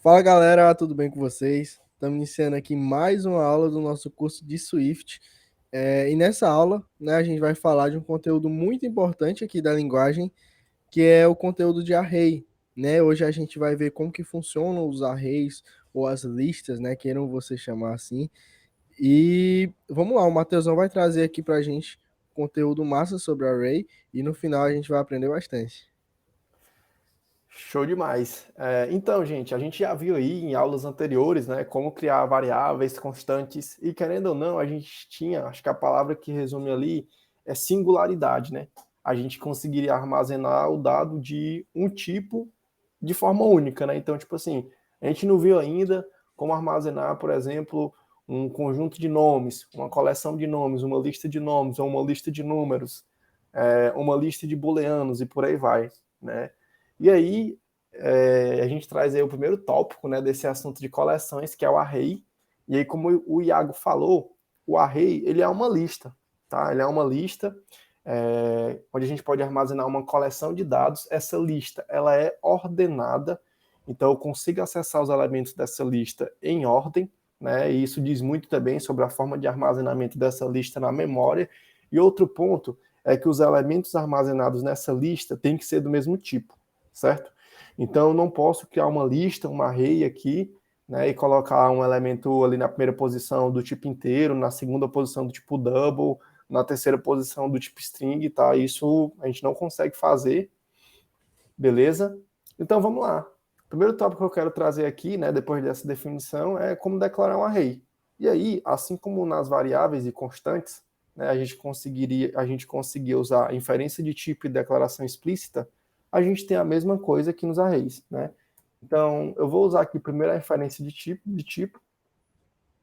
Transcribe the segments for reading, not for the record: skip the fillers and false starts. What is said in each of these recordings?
Fala galera, tudo bem com vocês? Estamos iniciando aqui mais uma aula do nosso curso de Swift. E nessa aula, né, a gente vai falar de um conteúdo muito importante aqui da linguagem, que é o conteúdo de array, né? Hoje a gente vai ver como que funcionam os arrays ou as listas, né? Queiram você chamar assim. E vamos lá, o Matheusão vai trazer aqui para a gente conteúdo massa sobre array e no final a gente vai aprender bastante. Show demais. Então, gente, a gente já viu aí em aulas anteriores, né, como criar variáveis constantes e querendo ou não, a gente tinha, acho que a palavra que resume ali é singularidade, né? A gente conseguiria armazenar o dado de um tipo de forma única, né? Então, tipo assim, a gente não viu ainda como armazenar, por exemplo, um conjunto de nomes, uma coleção de nomes, uma lista de nomes ou uma lista de números, uma lista de booleanos e por aí vai, né? E aí, a gente traz aí o primeiro tópico, né, desse assunto de coleções, que é o array. E aí, como o Iago falou, o array, ele é uma lista, tá? Ele é uma lista onde a gente pode armazenar uma coleção de dados. Essa lista, ela é ordenada, então eu consigo acessar os elementos dessa lista em ordem, né? E isso diz muito também sobre a forma de armazenamento dessa lista na memória. E outro ponto é que os elementos armazenados nessa lista têm que ser do mesmo tipo, certo? Então, eu não posso criar uma lista, um array aqui, né, e colocar um elemento ali na primeira posição do tipo inteiro, na segunda posição do tipo double, na terceira posição do tipo string, tá? Isso a gente não consegue fazer, beleza? Então, vamos lá. O primeiro tópico que eu quero trazer aqui, né, depois dessa definição, é como declarar um array. E aí, assim como nas variáveis e constantes, né, a gente conseguia usar inferência de tipo e declaração explícita, a gente tem a mesma coisa aqui nos arrays, né? Então, eu vou usar aqui primeiro a inferência de tipo,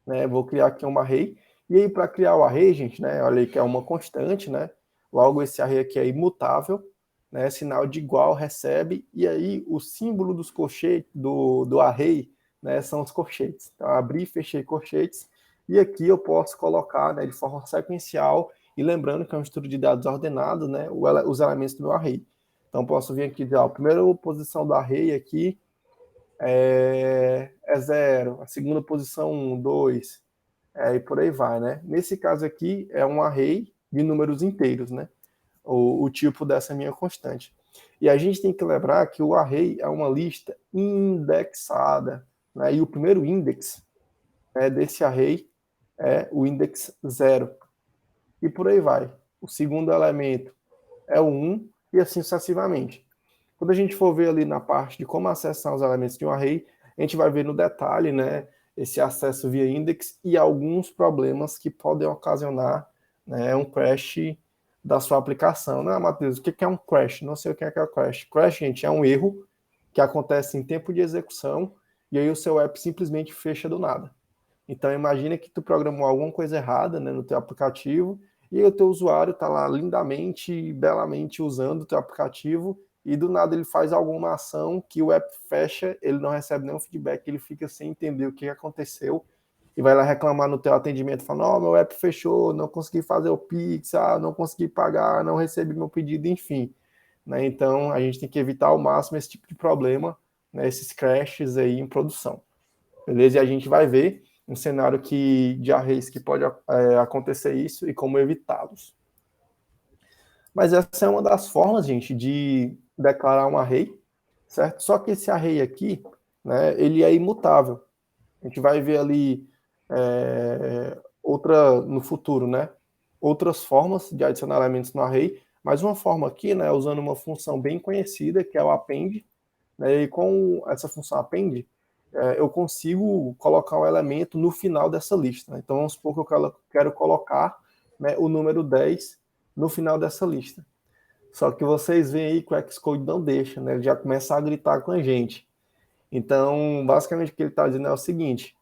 né? Vou criar aqui um array. E aí, para criar o array, gente, né? Olha aí que é uma constante, né? Logo, esse array aqui é imutável, né? Sinal de igual recebe. E aí, o símbolo dos colchetes, do array, né? São os colchetes. Então, abri e fechei colchetes. E aqui eu posso colocar, né, de forma sequencial. E lembrando que é um estudo de dados ordenado, né? Os elementos do meu array. Então, posso vir aqui e dizer, ó, a primeira posição do array aqui é 0, a segunda posição 1, 2, e por aí vai, né? Nesse caso aqui é um array de números inteiros, né? O tipo dessa minha constante. E a gente tem que lembrar que o array é uma lista indexada, né? E o primeiro index, desse array é o index 0. E por aí vai. O segundo elemento é o 1 e assim sucessivamente. Quando a gente for ver ali na parte de como acessar os elementos de um array, a gente vai ver no detalhe, né, esse acesso via index e alguns problemas que podem ocasionar, né, um crash da sua aplicação. Né, Matheus, o que é um crash? Não sei o que é o crash. Crash, gente, é um erro que acontece em tempo de execução e aí o seu app simplesmente fecha do nada. Então imagina que tu programou alguma coisa errada, né, no teu aplicativo e aí o teu usuário está lá lindamente, belamente usando o teu aplicativo e do nada ele faz alguma ação que o app fecha, ele não recebe nenhum feedback, ele fica sem entender o que aconteceu e vai lá reclamar no teu atendimento, falando, ó, meu app fechou, não consegui fazer o Pix, não consegui pagar, não recebi meu pedido, enfim. Né? Então, a gente tem que evitar ao máximo esse tipo de problema, né, esses crashes aí em produção. Beleza? E a gente vai ver um cenário de arrays que pode acontecer isso e como evitá-los. Mas essa é uma das formas, gente, de declarar um array, certo? Só que esse array aqui, né, ele é imutável. A gente vai ver ali no futuro, né? Outras formas de adicionar elementos no array, mas uma forma aqui, né, usando uma função bem conhecida, que é o append, né, e com essa função append, eu consigo colocar um elemento no final dessa lista. Né? Então, vamos supor que eu quero colocar, né, o número 10 no final dessa lista. Só que vocês veem aí que o Xcode não deixa, né? Ele já começa a gritar com a gente. Então, basicamente, o que ele está dizendo é o seguinte: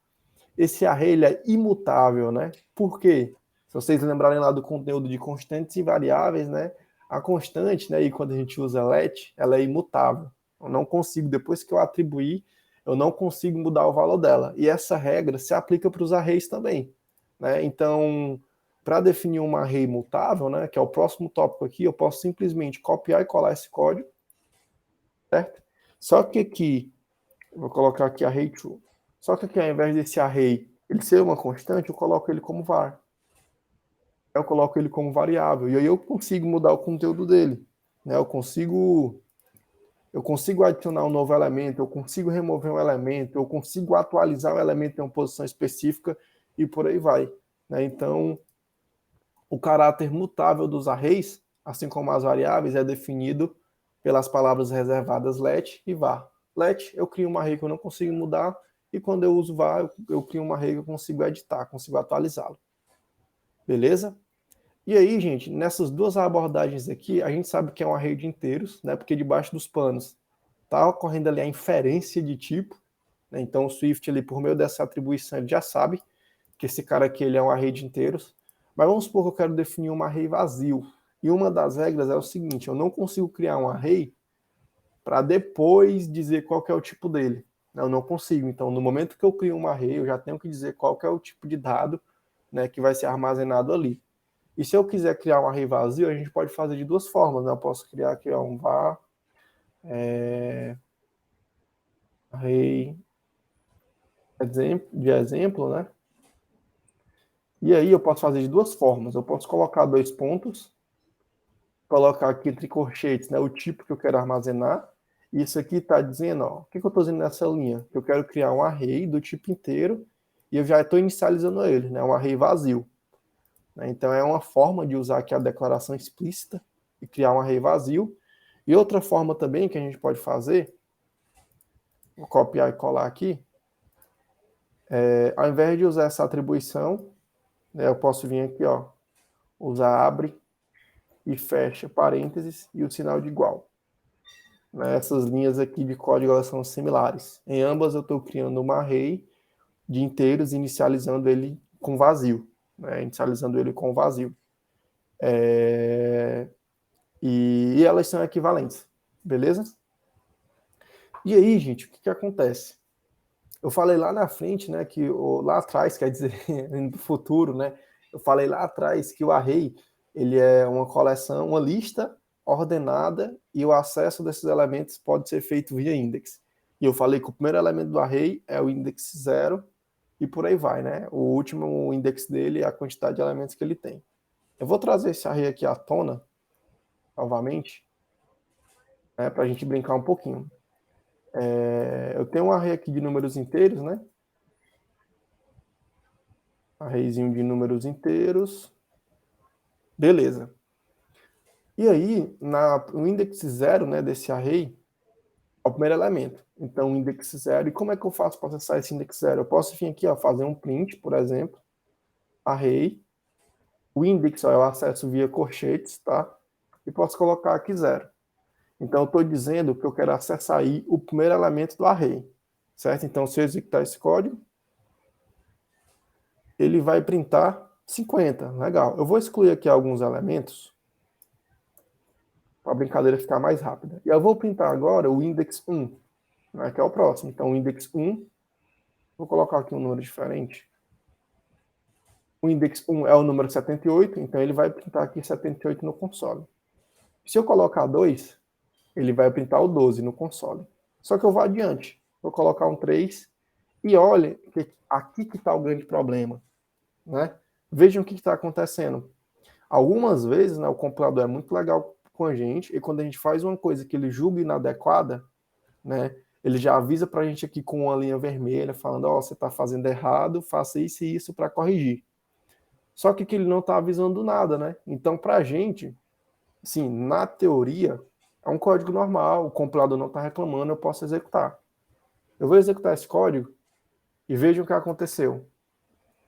esse array ele é imutável, né? Por quê? Se vocês lembrarem lá do conteúdo de constantes e variáveis, né? A constante, né? E quando a gente usa let, ela é imutável. Eu não consigo, depois que eu atribuir, eu não consigo mudar o valor dela. E essa regra se aplica para os arrays também, né? Então, para definir uma array imutável, né? Que é o próximo tópico aqui, eu posso simplesmente copiar e colar esse código, certo? Só que aqui Eu vou colocar aqui array true. Só que aqui, ao invés desse array ele ser uma constante, eu coloco ele como var. Eu coloco ele como variável. E aí eu consigo mudar o conteúdo dele. Né? Eu consigo adicionar um novo elemento, eu consigo remover um elemento, eu consigo atualizar o elemento em uma posição específica e por aí vai. Né? Então, o caráter mutável dos arrays, assim como as variáveis, é definido pelas palavras reservadas let e var. Let, eu crio um array que eu não consigo mudar, e quando eu uso var, eu crio um array que eu consigo editar, consigo atualizá-lo. Beleza? E aí, gente, nessas duas abordagens aqui, a gente sabe que é um array de inteiros, né? Porque debaixo dos panos está ocorrendo ali a inferência de tipo, né? Então o Swift ali, por meio dessa atribuição, ele já sabe que esse cara aqui ele é um array de inteiros. Mas vamos supor que eu quero definir um array vazio. E uma das regras é o seguinte, eu não consigo criar um array para depois dizer qual que é o tipo dele. Eu não consigo. Então, no momento que eu crio um array, eu já tenho que dizer qual que é o tipo de dado, né, que vai ser armazenado ali. E se eu quiser criar um array vazio, a gente pode fazer de duas formas. Né? Eu posso criar aqui um var array de exemplo, né? E aí eu posso fazer de duas formas. Eu posso colocar dois pontos, colocar aqui entre corchetes, né, o tipo que eu quero armazenar. E isso aqui está dizendo, ó, o que eu estou dizendo nessa linha? Que eu quero criar um array do tipo inteiro e eu já estou inicializando ele, né, um array vazio. Então é uma forma de usar aqui a declaração explícita e criar um array vazio. E outra forma também que a gente pode fazer, vou copiar e colar aqui, ao invés de usar essa atribuição, né, eu posso vir aqui, ó, usar abre e fecha parênteses e o sinal de igual. Né, essas linhas aqui de código elas são similares. Em ambas eu estou criando uma array de inteiros, inicializando ele com vazio. Né, inicializando ele com vazio. E elas são equivalentes. Beleza? E aí, gente, o que acontece? Eu falei lá na frente, né, que lá atrás, quer dizer, no futuro, né, eu falei lá atrás que o array, ele é uma coleção, uma lista ordenada e o acesso desses elementos pode ser feito via index. E eu falei que o primeiro elemento do array é o index 0 e por aí vai, né? O último index dele é a quantidade de elementos que ele tem. Eu vou trazer esse array aqui à tona, novamente, né, para a gente brincar um pouquinho. Eu tenho um array aqui de números inteiros, né? Arrayzinho de números inteiros. Beleza. E aí, no index 0, né, desse array, é o primeiro elemento. Então, o index 0. E como é que eu faço para acessar esse index 0? Eu posso vir aqui, ó, fazer um print, por exemplo, array. O index, ó, eu acesso via corchetes, tá? E posso colocar aqui 0. Então, eu estou dizendo que eu quero acessar aí o primeiro elemento do array. Certo? Então, se eu executar esse código, ele vai printar 50. Legal. Eu vou excluir aqui alguns elementos para a brincadeira ficar mais rápida. E eu vou printar agora o index 1, né, que é o próximo. Então, o index 1, vou colocar aqui um número diferente. O index 1 é o número 78, então ele vai printar aqui 78 no console. Se eu colocar 2, ele vai printar o 12 no console. Só que eu vou adiante. Vou colocar um 3 e olha que aqui que está o grande problema. Né? Vejam o que está acontecendo. Algumas vezes, né, o compilador é muito legal com a gente, e quando a gente faz uma coisa que ele julga inadequada, né, ele já avisa para a gente aqui com uma linha vermelha, falando, ó, você está fazendo errado, faça isso e isso para corrigir. Só que ele não está avisando nada, né? Então, para a gente, sim, na teoria, é um código normal, o compilador não está reclamando, eu posso executar. Eu vou executar esse código e vejam o que aconteceu.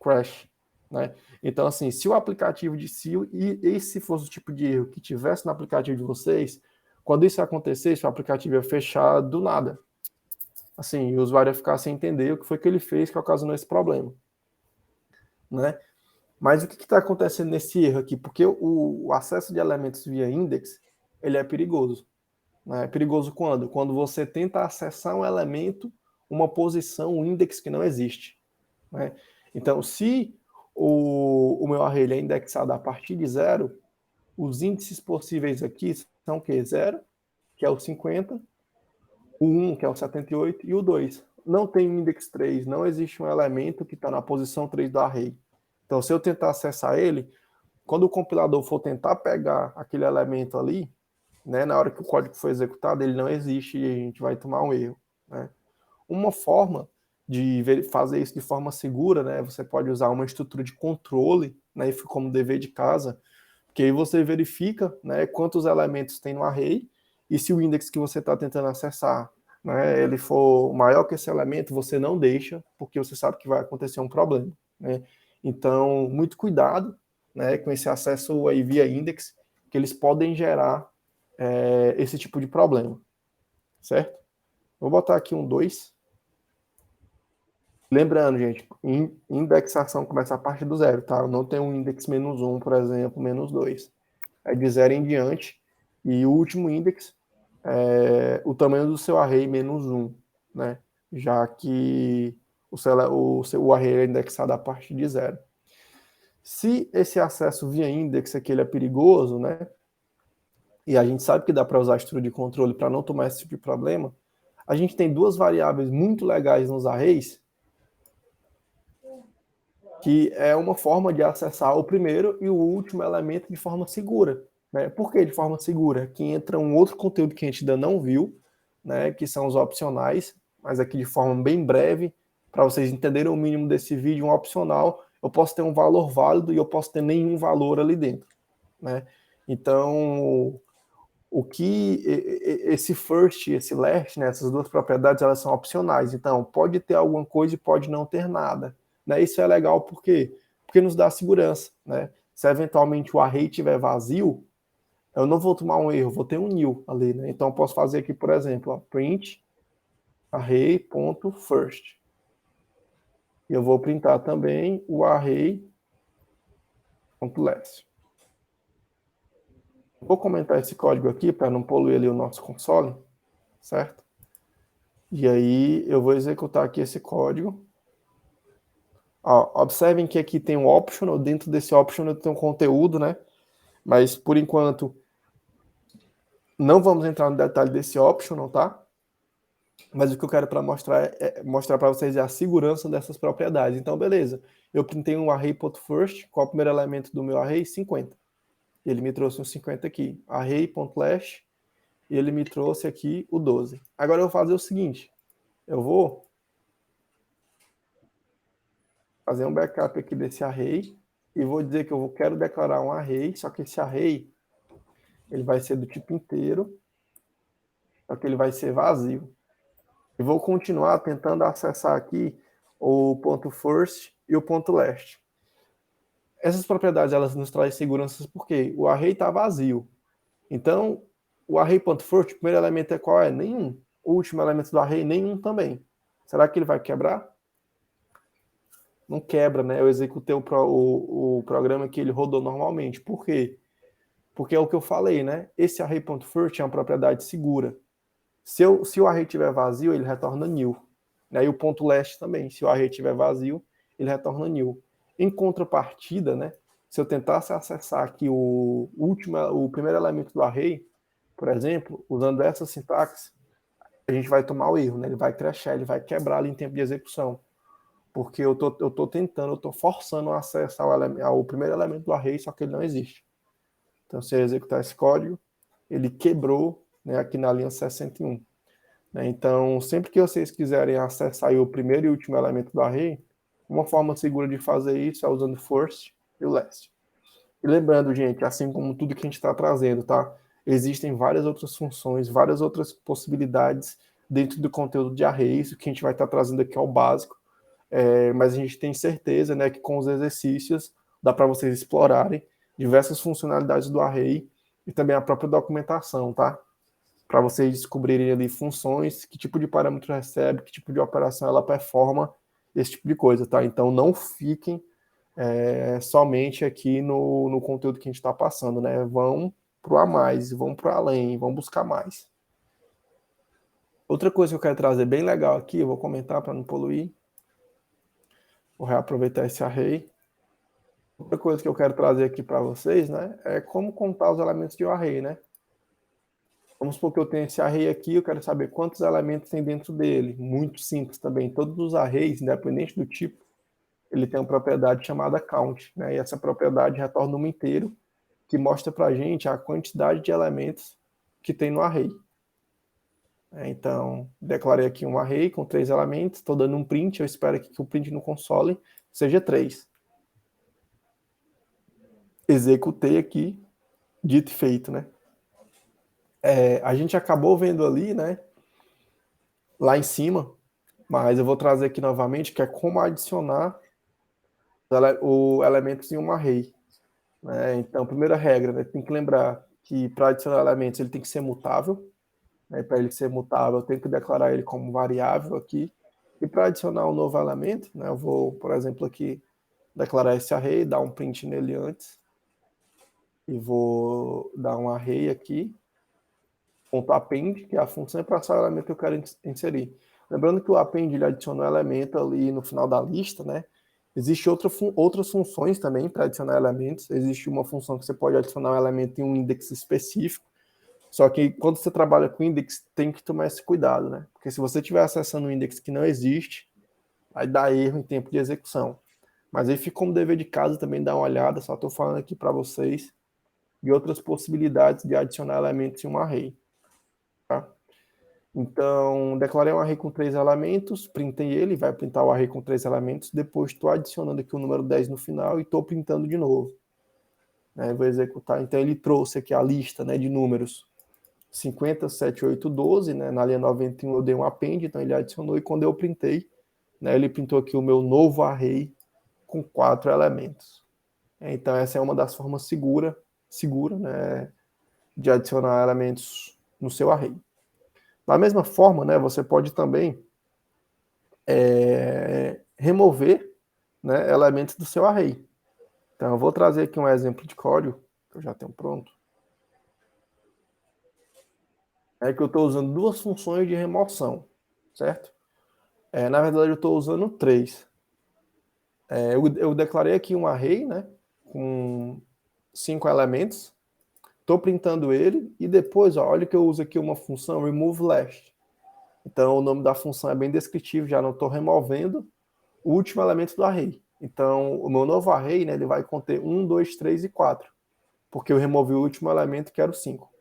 Crash. Né? Então, assim, se o aplicativo de si, e esse fosse o tipo de erro que tivesse no aplicativo de vocês, quando isso acontecesse, o aplicativo ia fechar do nada. Assim, o usuário ia ficar sem entender o que foi que ele fez que ocasionou esse problema. Né? Mas o que está acontecendo nesse erro aqui? Porque o acesso de elementos via index, ele é perigoso. Né? É perigoso quando? Quando você tenta acessar um elemento, uma posição, um index que não existe. Né? Então, se o meu array é indexado a partir de 0, os índices possíveis aqui são o quê? 0, que é o 50, o 1, que é o 78, e o 2. Não tem o index 3, não existe um elemento que está na posição 3 do array. Então, se eu tentar acessar ele, quando o compilador for tentar pegar aquele elemento ali, né, na hora que o código for executado, ele não existe e a gente vai tomar um erro. Né? Uma forma de fazer isso de forma segura, né, você pode usar uma estrutura de controle, né, como dever de casa, que aí você verifica, né, quantos elementos tem no array e se o index que você está tentando acessar, né, ele for maior que esse elemento, você não deixa, porque você sabe que vai acontecer um problema. Né? Então, muito cuidado, né, com esse acesso aí via index, que eles podem gerar esse tipo de problema, certo? Vou botar aqui um 2. Lembrando, gente, indexação começa a partir do zero, tá? Eu não tenho um index -1, por exemplo, -2. É de 0 em diante. E o último index é o tamanho do seu array -1, né? Já que o array é indexado a partir de 0. Se esse acesso via index aqui ele é perigoso, né? E a gente sabe que dá para usar a estrutura de controle para não tomar esse tipo de problema, a gente tem duas variáveis muito legais nos arrays, que é uma forma de acessar o primeiro e o último elemento de forma segura. Né? Por que de forma segura? Aqui entra um outro conteúdo que a gente ainda não viu, né, que são os opcionais, mas aqui de forma bem breve, para vocês entenderem o mínimo desse vídeo, um opcional, eu posso ter um valor válido e eu posso ter nenhum valor ali dentro. Né? Então, o que esse first e esse last, né, essas duas propriedades, elas são opcionais. Então, pode ter alguma coisa e pode não ter nada. Né? Isso é legal porque nos dá segurança. Né? Se eventualmente o array estiver vazio, eu não vou tomar um erro, vou ter um nil ali. Né? Então, eu posso fazer aqui, por exemplo, ó, print array.first. E eu vou printar também o array.last. Vou comentar esse código aqui para não poluir ali o nosso console, certo? E aí eu vou executar aqui esse código. Ó, observem que aqui tem um optional, dentro desse optional tem um conteúdo, né? Mas por enquanto não vamos entrar no detalhe desse optional, tá? Mas o que eu quero para mostrar para vocês é a segurança dessas propriedades. Então, beleza. Eu printei um array.first, qual é o primeiro elemento do meu array? 50. Ele me trouxe um 50 aqui. Array.last, e ele me trouxe aqui o 12. Agora eu vou fazer o seguinte. Eu vou fazer um backup aqui desse array e vou dizer que eu quero declarar um array, só que esse array ele vai ser do tipo inteiro, só que ele vai ser vazio. E vou continuar tentando acessar aqui o ponto first e o ponto last. Essas propriedades elas nos trazem segurança porque o array está vazio. Então, o array.first, o primeiro elemento é qual? É nenhum. O último elemento do array, nenhum também. Será que ele vai quebrar? Não quebra, né? Eu executei o programa que ele rodou normalmente. Por quê? Porque é o que eu falei, né? Esse array.first é uma propriedade segura. Se o array estiver vazio, ele retorna nil. Né? E o ponto last também. Se o array estiver vazio, ele retorna nil. Em contrapartida, né? Se eu tentasse acessar aqui o primeiro elemento do array, por exemplo, usando essa sintaxe, a gente vai tomar o erro, né? Ele vai crashar, ele vai quebrar ali em tempo de execução. Porque eu tô forçando o acesso ao primeiro elemento do array, só que ele não existe. Então, se eu executar esse código, ele quebrou, né, aqui na linha 61. Né? Então, sempre que vocês quiserem acessar o primeiro e último elemento do array, uma forma segura de fazer isso é usando first e o last. E lembrando, gente, assim como tudo que a gente está trazendo, tá? Existem várias outras funções, várias outras possibilidades dentro do conteúdo de arrays. O que a gente vai estar trazendo aqui é o básico. Mas a gente tem certeza, né, que com os exercícios dá para vocês explorarem diversas funcionalidades do array e também a própria documentação, tá? Para vocês descobrirem ali funções, que tipo de parâmetro recebe, que tipo de operação ela performa, esse tipo de coisa, tá? Então não fiquem somente aqui no conteúdo que a gente está passando, né? Vão para a mais, vão para além, vão buscar mais. Outra coisa que eu quero trazer bem legal aqui, eu vou comentar para não poluir. Vou reaproveitar esse array. Outra coisa que eu quero trazer aqui para vocês, né, é como contar os elementos de um array, né? Vamos supor que eu tenho esse array aqui, eu quero saber quantos elementos tem dentro dele. Muito simples também. Todos os arrays, independente do tipo, ele tem uma propriedade chamada count, né? E essa propriedade retorna um número inteiro que mostra para a gente a quantidade de elementos que tem no array. Então, declarei aqui um array com 3 elementos, estou dando um print, eu espero que o print no console seja 3. Executei aqui, dito e feito, né? A gente acabou vendo ali, né, lá em cima, mas eu vou trazer aqui novamente, que é como adicionar os elementos em um array. Né? Então, primeira regra, né, tem que lembrar que para adicionar elementos ele tem que ser mutável. Né? Para ele ser mutável, eu tenho que declarar ele como variável aqui. E para adicionar um novo elemento, né, eu vou, por exemplo, aqui declarar esse array, dar um print nele antes. E vou dar um array aqui, ponto .append, que é a função para achar o elemento que eu quero inserir. Lembrando que o append ele adiciona um elemento ali no final da lista, né? Existem outras funções também para adicionar elementos. Existe uma função que você pode adicionar um elemento em um index específico. Só que quando você trabalha com index, tem que tomar esse cuidado, né? Porque se você estiver acessando um index que não existe, vai dar erro em tempo de execução. Mas aí fica como dever de casa também dar uma olhada, só estou falando aqui para vocês, de outras possibilidades de adicionar elementos em um array. Tá? Então, declarei um array com 3 elementos, printei ele, vai printar o array com 3 elementos, depois estou adicionando aqui o número 10 no final e estou printando de novo. Né, vou executar, então ele trouxe aqui a lista, né, de números 50, 7, 8, 12, né, na linha 91 eu dei um append, então ele adicionou e quando eu printei, né, ele printou aqui o meu novo array com 4 elementos. Então essa é uma das formas segura, né, de adicionar elementos no seu array. Da mesma forma, né, você pode também remover, né, elementos do seu array. Então, eu vou trazer aqui um exemplo de código, que eu já tenho pronto. É que eu estou usando duas funções de remoção, certo? Na verdade, eu estou usando 3. Eu declarei aqui um array, né, com 5 elementos. Estou printando ele e depois, ó, olha que eu uso aqui uma função remove last. Então, o nome da função é bem descritivo, já não estou removendo o último elemento do array. Então, o meu novo array, né, ele vai conter 1, 2, 3 e 4, porque eu removi o último elemento, que era o 5.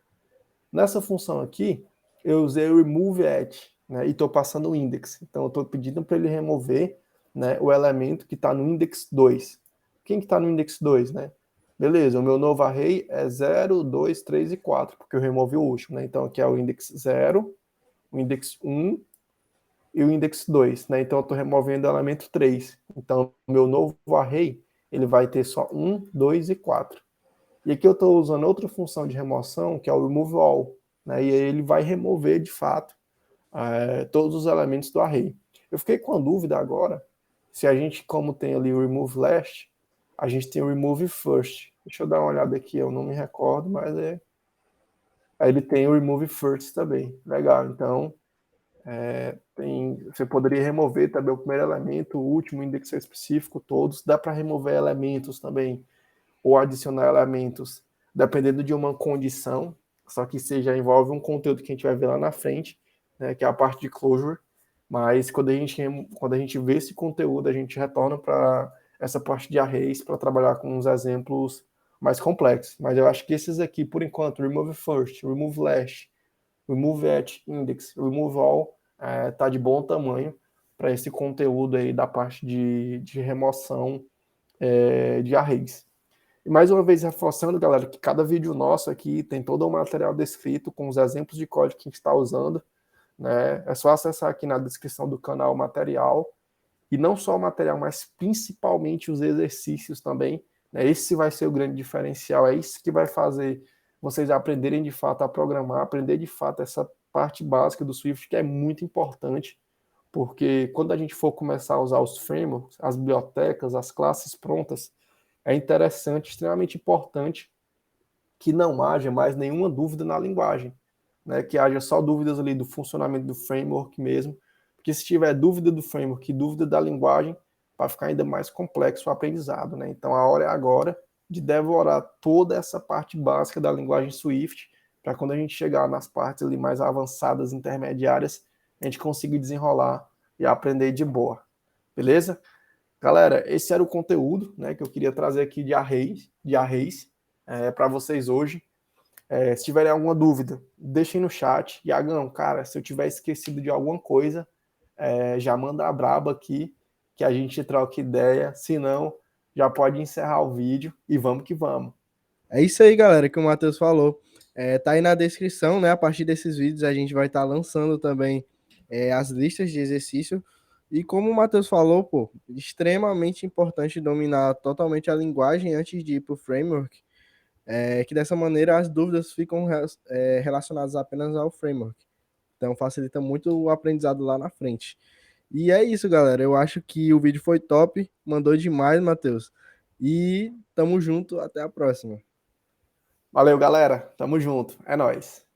Nessa função aqui, eu usei o remove at, né, e estou passando o index. Então, eu estou pedindo para ele remover, né, o elemento que está no index 2. Quem que está no index 2, né? Beleza, o meu novo array é 0, 2, 3 e 4, porque eu removi o último. Né? Então, aqui é o index 0, o index 1 e o index 2, né? Então eu estou removendo o elemento 3. Então o meu novo array, ele vai ter só 1, 2 e 4. E aqui eu estou usando outra função de remoção, que é o remove all, né? E aí ele vai remover, de fato, todos os elementos do array. Eu fiquei com a dúvida agora, se a gente, como tem ali o remove last, a gente tem o remove first. Deixa eu dar uma olhada aqui, eu não me recordo, mas Aí ele tem o remove first também. Legal, então você poderia remover também o primeiro elemento, o último, o index específico, todos. Dá para remover elementos também, ou adicionar elementos, dependendo de uma condição, só que isso já envolve um conteúdo que a gente vai ver lá na frente, né, que é a parte de closure. Mas quando a gente vê esse conteúdo, a gente retorna para essa parte de arrays para trabalhar com uns exemplos mais complexos. Mas eu acho que esses aqui, por enquanto, remove first, remove last, remove at index, remove all, tá de bom tamanho para esse conteúdo aí da parte de remoção de arrays. E mais uma vez reforçando, galera, que cada vídeo nosso aqui tem todo o material descrito com os exemplos de código que a gente está usando. Né? É só acessar aqui na descrição do canal o material. E não só o material, mas principalmente os exercícios também. Né? Esse vai ser o grande diferencial. É isso que vai fazer vocês aprenderem de fato a programar, aprender de fato essa parte básica do Swift, que é muito importante, porque quando a gente for começar a usar os frameworks, as bibliotecas, as classes prontas, é interessante, extremamente importante que não haja mais nenhuma dúvida na linguagem, né? Que haja só dúvidas ali do funcionamento do framework mesmo, porque se tiver dúvida do framework e dúvida da linguagem, vai ficar ainda mais complexo o aprendizado, né? Então a hora é agora de devorar toda essa parte básica da linguagem Swift para quando a gente chegar nas partes ali mais avançadas, intermediárias, a gente consiga desenrolar e aprender de boa. Beleza? Galera, esse era o conteúdo, né, que eu queria trazer aqui de arrays para vocês hoje. Se tiverem alguma dúvida, deixem no chat. Iagão, cara, se eu tiver esquecido de alguma coisa, já manda a braba aqui, que a gente troca ideia. Se não, já pode encerrar o vídeo e vamos que vamos. É isso aí, galera, que o Matheus falou. Tá aí na descrição, né? A partir desses vídeos a gente vai estar lançando também as listas de exercício. E como o Matheus falou, pô, extremamente importante dominar totalmente a linguagem antes de ir para o framework, que dessa maneira as dúvidas ficam relacionadas apenas ao framework. Então facilita muito o aprendizado lá na frente. E é isso, galera. Eu acho que o vídeo foi top. Mandou demais, Matheus. E tamo junto. Até a próxima. Valeu, galera. Tamo junto. É nóis.